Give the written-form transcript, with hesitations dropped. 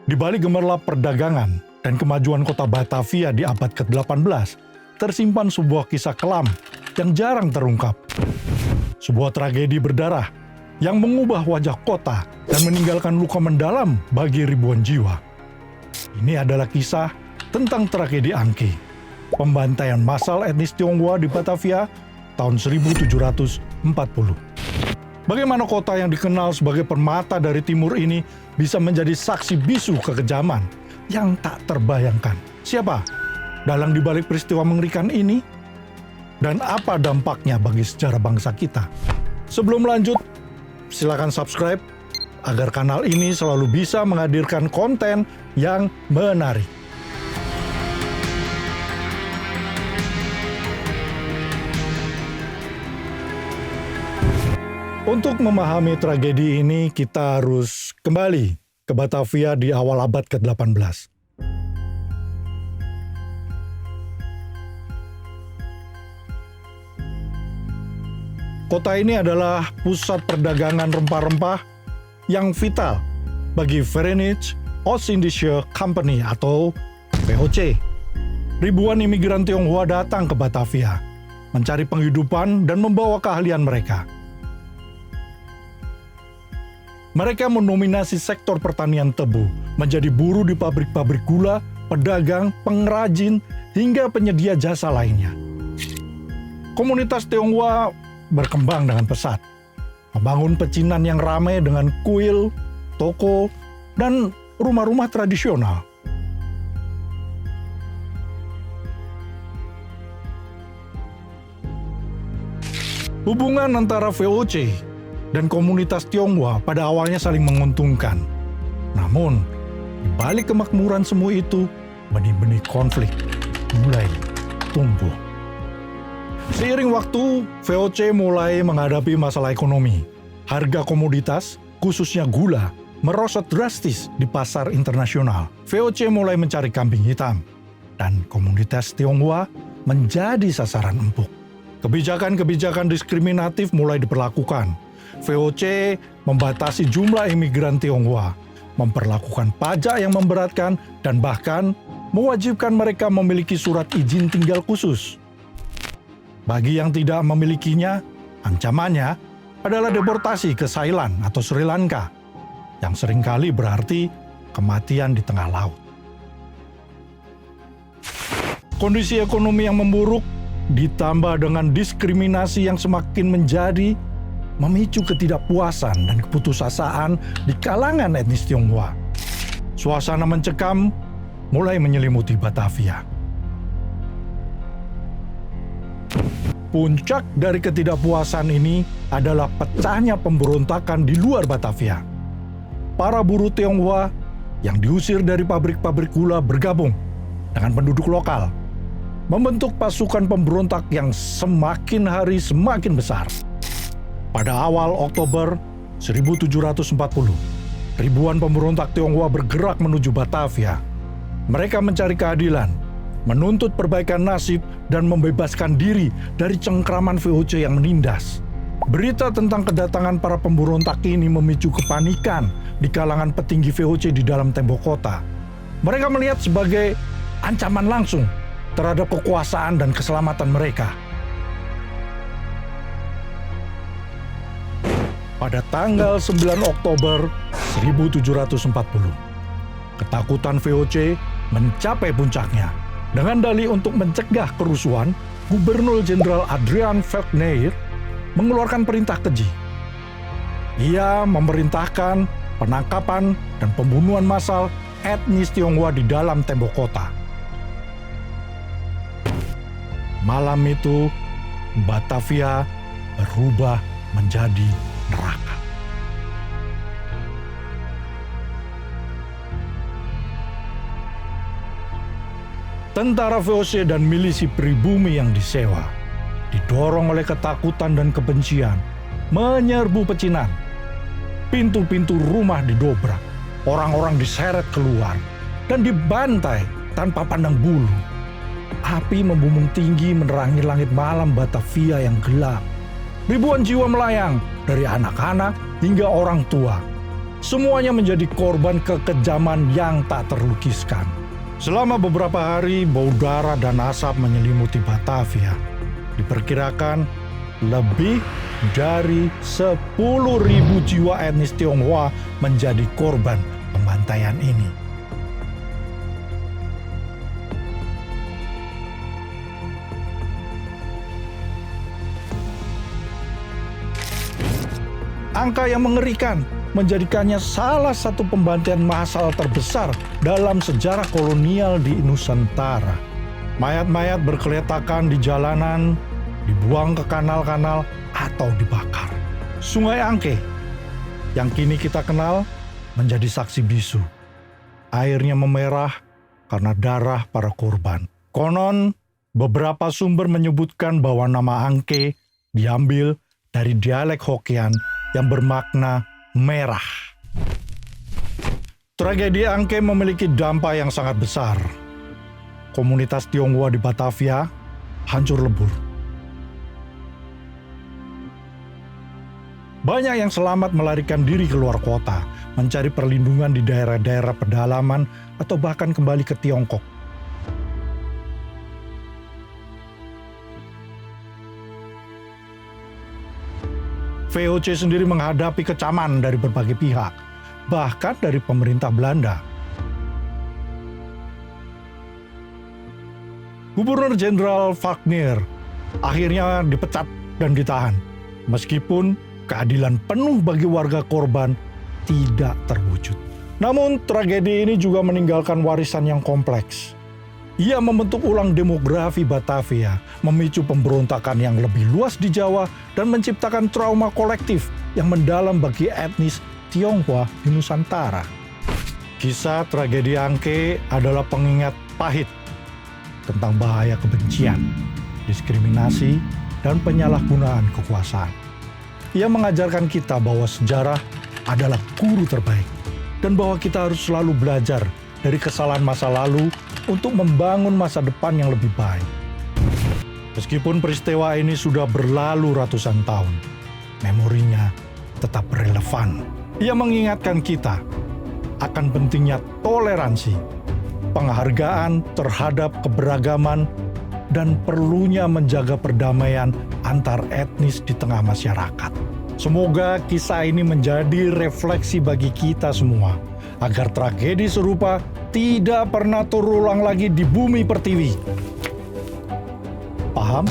Di balik gemerlap perdagangan dan kemajuan kota Batavia di abad ke-18, tersimpan sebuah kisah kelam yang jarang terungkap. Sebuah tragedi berdarah yang mengubah wajah kota dan meninggalkan luka mendalam bagi ribuan jiwa. Ini adalah kisah tentang tragedi Angke, pembantaian massal etnis Tionghoa di Batavia tahun 1740. Bagaimana kota yang dikenal sebagai permata dari timur ini bisa menjadi saksi bisu kekejaman yang tak terbayangkan? Siapa dalang dibalik peristiwa mengerikan ini? Dan apa dampaknya bagi sejarah bangsa kita? Sebelum lanjut, silakan subscribe agar kanal ini selalu bisa menghadirkan konten yang menarik. Untuk memahami tragedi ini, kita harus kembali ke Batavia di awal abad ke-18. Kota ini adalah pusat perdagangan rempah-rempah yang vital bagi Verenigde Oost-Indische Compagnie atau VOC. Ribuan imigran Tionghoa datang ke Batavia, mencari penghidupan dan membawa keahlian mereka. Mereka mendominasi sektor pertanian tebu, menjadi buruh di pabrik-pabrik gula, pedagang, pengrajin, hingga penyedia jasa lainnya. Komunitas Tionghoa berkembang dengan pesat, membangun pecinan yang ramai dengan kuil, toko, dan rumah-rumah tradisional. Hubungan antara VOC dan komunitas Tionghoa pada awalnya saling menguntungkan. Namun, di balik kemakmuran semu itu, benih-benih konflik mulai tumbuh. Seiring waktu, VOC mulai menghadapi masalah ekonomi. Harga komoditas, khususnya gula, merosot drastis di pasar internasional. VOC mulai mencari kambing hitam, dan komunitas Tionghoa menjadi sasaran empuk. Kebijakan-kebijakan diskriminatif mulai diberlakukan. VOC membatasi jumlah imigran Tionghoa, memperlakukan pajak yang memberatkan, dan bahkan mewajibkan mereka memiliki surat izin tinggal khusus. Bagi yang tidak memilikinya, ancamannya adalah deportasi ke Thailand atau Sri Lanka, yang seringkali berarti kematian di tengah laut. Kondisi ekonomi yang memburuk ditambah dengan diskriminasi yang semakin menjadi memicu ketidakpuasan dan keputusasaan di kalangan etnis Tionghoa. Suasana mencekam mulai menyelimuti Batavia. Puncak dari ketidakpuasan ini adalah pecahnya pemberontakan di luar Batavia. Para buruh Tionghoa yang diusir dari pabrik-pabrik gula bergabung dengan penduduk lokal, membentuk pasukan pemberontak yang semakin hari semakin besar. Pada awal Oktober 1740, ribuan pemberontak Tionghoa bergerak menuju Batavia. Mereka mencari keadilan, menuntut perbaikan nasib, dan membebaskan diri dari cengkraman VOC yang menindas. Berita tentang kedatangan para pemberontak ini memicu kepanikan di kalangan petinggi VOC di dalam tembok kota. Mereka melihat sebagai ancaman langsung terhadap kekuasaan dan keselamatan mereka. Pada tanggal 9 Oktober 1740, ketakutan VOC mencapai puncaknya. Dengan dalih untuk mencegah kerusuhan, Gubernur Jenderal Adrian Falckneir mengeluarkan perintah keji. Ia memerintahkan penangkapan dan pembunuhan massal etnis Tionghoa di dalam tembok kota. Malam itu, Batavia berubah menjadi neraka. Tentara VOC dan milisi pribumi yang disewa, didorong oleh ketakutan dan kebencian, menyerbu pecinan. Pintu-pintu rumah didobrak, orang-orang diseret keluar, dan dibantai tanpa pandang bulu. Api membumbung tinggi menerangi langit malam Batavia yang gelap. Ribuan jiwa melayang, dari anak-anak hingga orang tua. Semuanya menjadi korban kekejaman yang tak terlukiskan. Selama beberapa hari, bau darah dan asap menyelimuti Batavia. Diperkirakan lebih dari 10.000 jiwa etnis Tionghoa menjadi korban pembantaian ini. Angka yang mengerikan menjadikannya salah satu pembantaian massal terbesar dalam sejarah kolonial di Nusantara. Mayat-mayat berkeletakan di jalanan, dibuang ke kanal-kanal, atau dibakar. Sungai Angke, yang kini kita kenal, menjadi saksi bisu. Airnya memerah karena darah para korban. Konon, beberapa sumber menyebutkan bahwa nama Angke diambil dari dialek Hokkien yang bermakna merah. Tragedi Angke memiliki dampak yang sangat besar. Komunitas Tionghoa di Batavia hancur lebur. Banyak yang selamat melarikan diri keluar kota, mencari perlindungan di daerah-daerah pedalaman atau bahkan kembali ke Tiongkok. VOC sendiri menghadapi kecaman dari berbagai pihak, bahkan dari pemerintah Belanda. Gubernur Jenderal Wagner akhirnya dipecat dan ditahan, meskipun keadilan penuh bagi warga korban tidak terwujud. Namun tragedi ini juga meninggalkan warisan yang kompleks. Ia membentuk ulang demografi Batavia, memicu pemberontakan yang lebih luas di Jawa, dan menciptakan trauma kolektif yang mendalam bagi etnis Tionghoa di Nusantara. Kisah tragedi Angke adalah pengingat pahit tentang bahaya kebencian, diskriminasi, dan penyalahgunaan kekuasaan. Ia mengajarkan kita bahwa sejarah adalah guru terbaik, dan bahwa kita harus selalu belajar dari kesalahan masa lalu untuk membangun masa depan yang lebih baik. Meskipun peristiwa ini sudah berlalu ratusan tahun, memorinya tetap relevan. Ia mengingatkan kita akan pentingnya toleransi, penghargaan terhadap keberagaman, dan perlunya menjaga perdamaian antar etnis di tengah masyarakat. Semoga kisah ini menjadi refleksi bagi kita semua, agar tragedi serupa tidak pernah terulang lagi di bumi pertiwi. Paham?